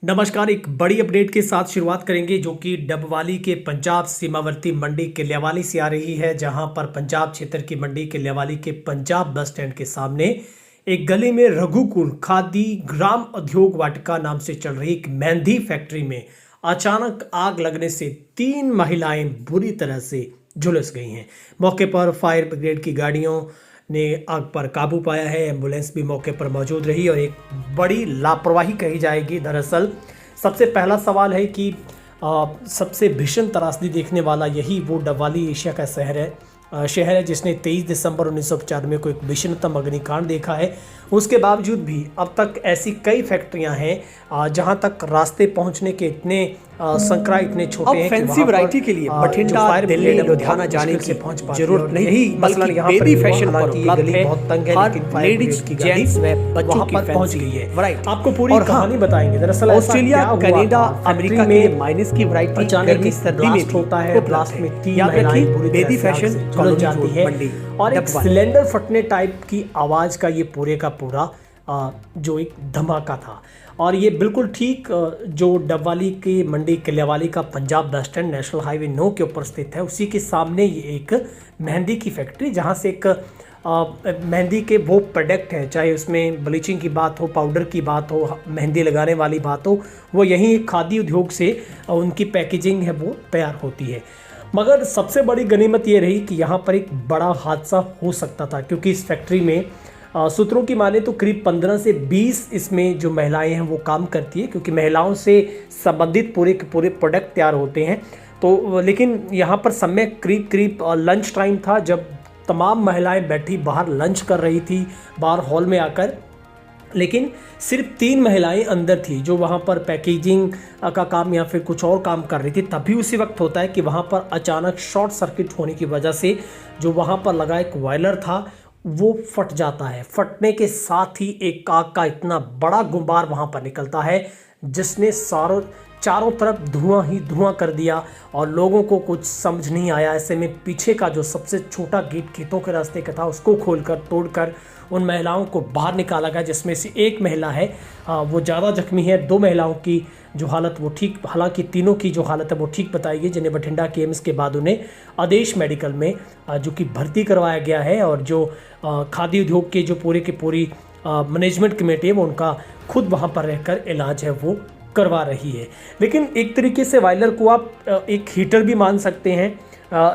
नमस्कार। एक बड़ी अपडेट के साथ शुरुआत करेंगे जो कि डबवाली के पंजाब सीमावर्ती मंडी किल्यावाली से आ रही है, जहां पर पंजाब क्षेत्र की मंडी किल्यावाली के पंजाब बस स्टैंड के सामने एक गली में रघुकुल खादी ग्राम उद्योग वाटिका नाम से चल रही एक मेहंदी फैक्ट्री में अचानक आग लगने से 3 महिलाएं बुरी तरह से झुलस गई हैं। मौके पर फायर ब्रिगेड की गाड़ियों ने आग पर काबू पाया है। एम्बुलेंस भी मौके पर मौजूद रही और एक बड़ी लापरवाही कही जाएगी। दरअसल सबसे पहला सवाल है कि सबसे भीषण त्रासदी देखने वाला यही वो डबवाली एशिया का शहर है जिसने 23 दिसंबर 1995 को एक भीषणतम अग्निकांड देखा है। उसके बावजूद भी अब तक ऐसी कई फैक्ट्रियां हैं जहां तक रास्ते पहुंचने के इतने संकरा इतने छोटे हैं। फैंसी वैरायटी के लिए बठिंडा, दिल्ली, लुधियाना जाने की जरूरत नहीं। यही मसला यहाँ पर फैशन पर उपलब्ध है। बहुत तंग है, लेकिन लेडीज, जेंट्स व बच्चों की पहुंच गई है। राइट, आपको पूरी कहानी बताएंगे। दरअसल ऑस्ट्रेलिया, कनाडा, अमेरिका में माइनस की वैरायटी गर्मी सर्दी में होता है। ब्लास्ट में 3 महिलाएं पूरी बेबी फैशन झुलस जाती है और एक सिलेंडर फटने टाइप की आवाज का ये पूरे का पूरा जो एक धमाका था। और ये बिल्कुल ठीक जो डबवाली की मंडी किल्यावाली का Punjab bus stand national highway 9 के ऊपर स्थित है, उसी के सामने ये एक मेहंदी की फैक्ट्री, जहाँ से एक मेहंदी के वो प्रोडक्ट हैं, चाहे उसमें ब्लीचिंग की बात हो, पाउडर की बात हो, मेहंदी लगाने वाली बात हो, वो यहीं एक खादी उद्योग से उनकी पैकेजिंग है वो तैयार होती है। मगर सबसे बड़ी गनीमत ये रही कि यहाँ पर एक बड़ा हादसा हो सकता था, क्योंकि इस फैक्ट्री में सूत्रों की माने तो करीब 15 से 20 इसमें जो महिलाएं हैं वो काम करती है, क्योंकि महिलाओं से संबंधित पूरे के पूरे प्रोडक्ट तैयार होते हैं। तो लेकिन यहाँ पर समय करीब लंच टाइम था, जब तमाम महिलाएं बैठी बाहर लंच कर रही थी बाहर हॉल में आकर, लेकिन सिर्फ 3 महिलाएं अंदर थी जो वहाँ पर पैकेजिंग का काम या फिर कुछ और काम कर रही थी। तभी उसी वक्त होता है कि वहाँ पर अचानक शॉर्ट सर्किट होने की वजह से जो वहाँ पर लगा एक बॉयलर था वो फट जाता है। फटने के साथ ही एक आग का इतना बड़ा गुबार वहाँ पर निकलता है जिसने चारों तरफ धुआं ही धुआं कर दिया और लोगों को कुछ समझ नहीं आया। ऐसे में पीछे का जो सबसे छोटा गेट खेतों के रास्ते का था उसको खोलकर तोड़कर उन महिलाओं को बाहर निकाला गया, जिसमें से एक महिला है वो ज़्यादा जख्मी है। 2 महिलाओं की जो हालत वो ठीक, हालांकि तीनों की जो हालत है वो ठीक बताई गई, जिन्हें बठिंडा के एम्स के बाद उन्हें आदेश मेडिकल में जो कि भर्ती करवाया गया है। और जो खादी उद्योग के जो पूरे की पूरी मैनेजमेंट कमेटी है वो उनका खुद वहाँ पर रहकर इलाज है वो करवा रही है। लेकिन एक तरीके से बॉयलर को आप एक हीटर भी मान सकते हैं,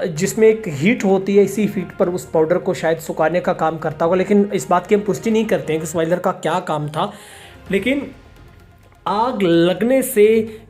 जिसमें एक हीट होती है, इसी हीट पर उस पाउडर को शायद सुखाने का काम करता होगा। लेकिन इस बात की हम पुष्टि नहीं करते हैं कि उस बॉयलर का क्या काम था। लेकिन आग लगने से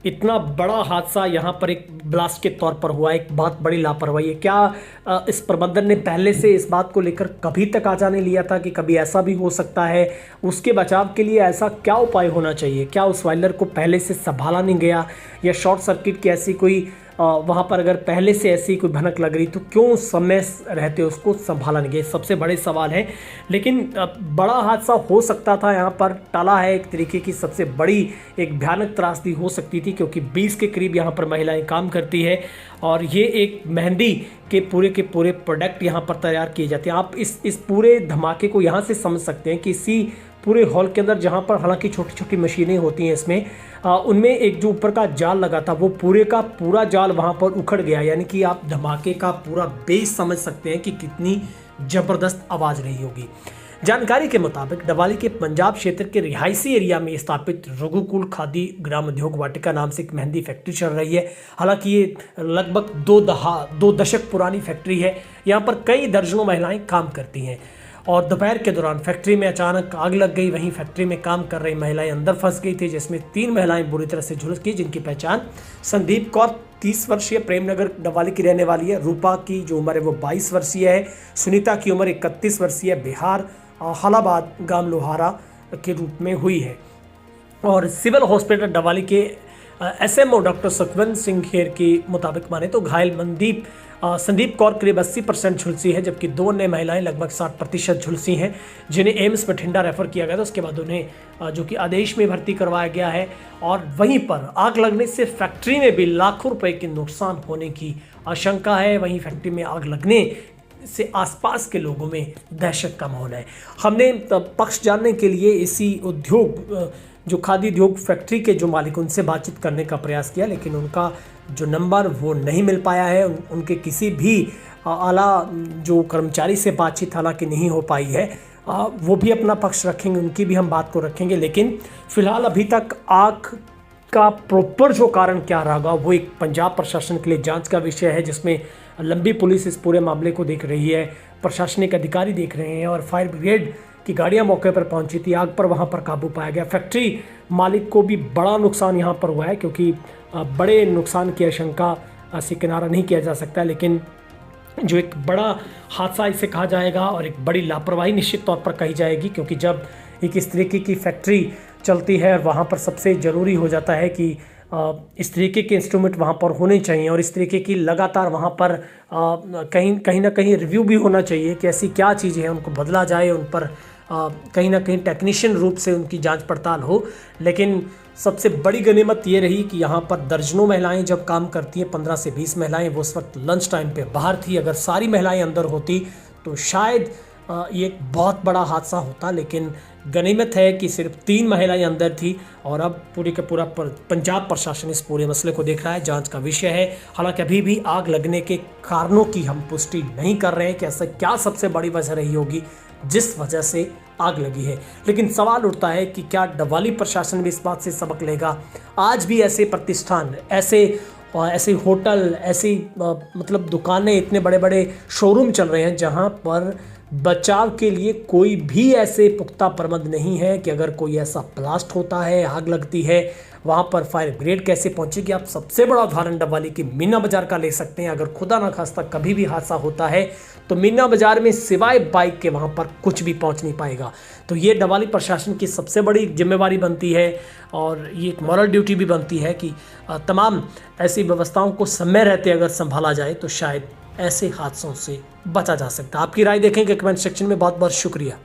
इतना बड़ा हादसा यहाँ पर एक ब्लास्ट के तौर पर हुआ, एक बहुत बड़ी लापरवाही है। क्या इस प्रबंधन ने पहले से इस बात को लेकर कभी तक आजा नहीं लिया था कि कभी ऐसा भी हो सकता है? उसके बचाव के लिए ऐसा क्या उपाय होना चाहिए? क्या उस बॉयलर को पहले से संभाला नहीं गया, या शॉर्ट सर्किट की ऐसी कोई वहाँ पर अगर पहले से ऐसी कोई भनक लग रही तो क्यों समय रहते उसको संभाला नहीं गया? सबसे बड़े सवाल हैं। लेकिन बड़ा हादसा हो सकता था, यहाँ पर टाला है। एक तरीके की सबसे बड़ी एक भयानक त्रासदी हो सकती थी, क्योंकि 20 के करीब यहाँ पर महिलाएं काम करती है और ये एक मेहंदी के पूरे प्रोडक्ट यहाँ पर तैयार किए जाते हैं। आप इस पूरे धमाके को यहाँ से समझ सकते हैं कि इसी पूरे हॉल के अंदर, जहाँ पर हालांकि छोटी छोटी मशीनें होती हैं इसमें, उनमें एक जो ऊपर का जाल लगा था वो पूरे का पूरा जाल वहाँ पर उखड़ गया। यानी कि आप धमाके का पूरा बेस समझ सकते हैं कि कितनी ज़बरदस्त आवाज़ रही होगी। जानकारी के मुताबिक डबवाली के पंजाब क्षेत्र के रिहायशी एरिया में स्थापित रघुकुल खादी ग्राम उद्योग वाटिका नाम से एक मेहंदी फैक्ट्री चल रही है। हालांकि ये लगभग 2 दशक पुरानी फैक्ट्री है। यहाँ पर कई दर्जनों महिलाएं काम करती हैं और दोपहर के दौरान फैक्ट्री में अचानक आग लग गई। वहीं फैक्ट्री में काम कर रही महिलाएं अंदर फंस गई थी, जिसमें 3 महिलाएं बुरी तरह से झुलस गई, जिनकी पहचान संदीप कौर 30 वर्षीय प्रेमनगर डबवाली की रहने वाली है, रूपा की जो उम्र है वो 22 वर्षीय है, सुनीता की उम्र 31 वर्षीय बिहार हलाबाद गांव लोहारा के रूप में हुई है। और सिविल हॉस्पिटल डबवाली के एसएमओ डॉक्टर सुखवंत सिंह खेर के मुताबिक माने तो घायल संदीप कौर करीब 80% झुलसी है, जबकि 2 अन्य महिलाएं लगभग 60% झुलसी हैं, जिन्हें एम्स बठिंडा रेफर किया गया था। उसके बाद उन्हें जो कि आदेश में भर्ती करवाया गया है। और वहीं पर आग लगने से फैक्ट्री में भी लाखों रुपए के नुकसान होने की आशंका है। वहीं फैक्ट्री में आग लगने से आसपास के लोगों में दहशत का माहौल है। हमने पक्ष जानने के लिए इसी उद्योग जो खादी उद्योग फैक्ट्री के जो मालिक, उनसे बातचीत करने का प्रयास किया, लेकिन उनका जो नंबर वो नहीं मिल पाया है। उनके किसी भी आला जो कर्मचारी से बातचीत हालांकि नहीं हो पाई है। वो भी अपना पक्ष रखेंगे, उनकी भी हम बात को रखेंगे, लेकिन फिलहाल अभी तक आग का प्रॉपर जो कारण क्या रहा वो एक पंजाब प्रशासन के लिए जांच का विषय है, जिसमें लंबी पुलिस इस पूरे मामले को देख रही है, प्रशासनिक अधिकारी देख रहे हैं और फायर ब्रिगेड की गाड़ियां मौके पर पहुंची थी। आग पर वहां पर काबू पाया गया। फैक्ट्री मालिक को भी बड़ा नुकसान यहां पर हुआ है, क्योंकि बड़े नुकसान की आशंका से किनारा नहीं किया जा सकता, लेकिन जो एक बड़ा हादसा इसे कहा जाएगा और एक बड़ी लापरवाही निश्चित तौर पर कही जाएगी, क्योंकि जब एक इस तरीके की फैक्ट्री चलती है और वहाँ पर सबसे ज़रूरी हो जाता है कि इस तरीके के इंस्ट्रूमेंट वहाँ पर होने चाहिए और इस तरीके की लगातार वहाँ पर कहीं ना कहीं रिव्यू भी होना चाहिए कि ऐसी क्या चीज़ें हैं, उनको बदला जाए, उन पर कहीं ना कहीं टेक्नीशियन रूप से उनकी जांच पड़ताल हो। लेकिन सबसे बड़ी गनीमत ये रही कि यहाँ पर दर्जनों महिलाएं जब काम करती हैं, 15 से 20 महिलाएं, वो उस वक्त लंच टाइम पे बाहर थी। अगर सारी महिलाएं अंदर होती तो शायद ये एक बहुत बड़ा हादसा होता, लेकिन गनीमत है कि सिर्फ 3 महिलाएं अंदर थी और अब पूरी का पूरा पंजाब प्रशासन इस पूरे मसले को देख रहा है, जांच का विषय है। हालांकि अभी भी आग लगने के कारणों की हम पुष्टि नहीं कर रहे हैं कि ऐसा क्या सबसे बड़ी वजह रही होगी जिस वजह से आग लगी है, लेकिन सवाल उठता है कि क्या डबवाली प्रशासन भी इस बात से सबक लेगा। आज भी ऐसे प्रतिष्ठान, ऐसे होटल, ऐसी मतलब दुकानें, इतने बड़े बड़े शोरूम चल रहे हैं जहां पर बचाव के लिए कोई भी ऐसे पुख्ता प्रबंध नहीं है कि अगर कोई ऐसा ब्लास्ट होता है, आग लगती है, वहाँ पर फायर ब्रिगेड कैसे पहुँचेगी। आप सबसे बड़ा उदाहरण डबवाली की मीना बाजार का ले सकते हैं। अगर खुदा ना खास्ता कभी भी हादसा होता है तो मीना बाजार में सिवाय बाइक के वहाँ पर कुछ भी पहुँच नहीं पाएगा। तो ये डबवाली प्रशासन की सबसे बड़ी जिम्मेवारी बनती है और ये एक मॉरल ड्यूटी भी बनती है कि तमाम ऐसी व्यवस्थाओं को समय रहते अगर संभाला जाए तो शायद ऐसे हादसों से बचा जा सकता है। आपकी राय देखेंगे कमेंट सेक्शन में। बहुत बहुत शुक्रिया।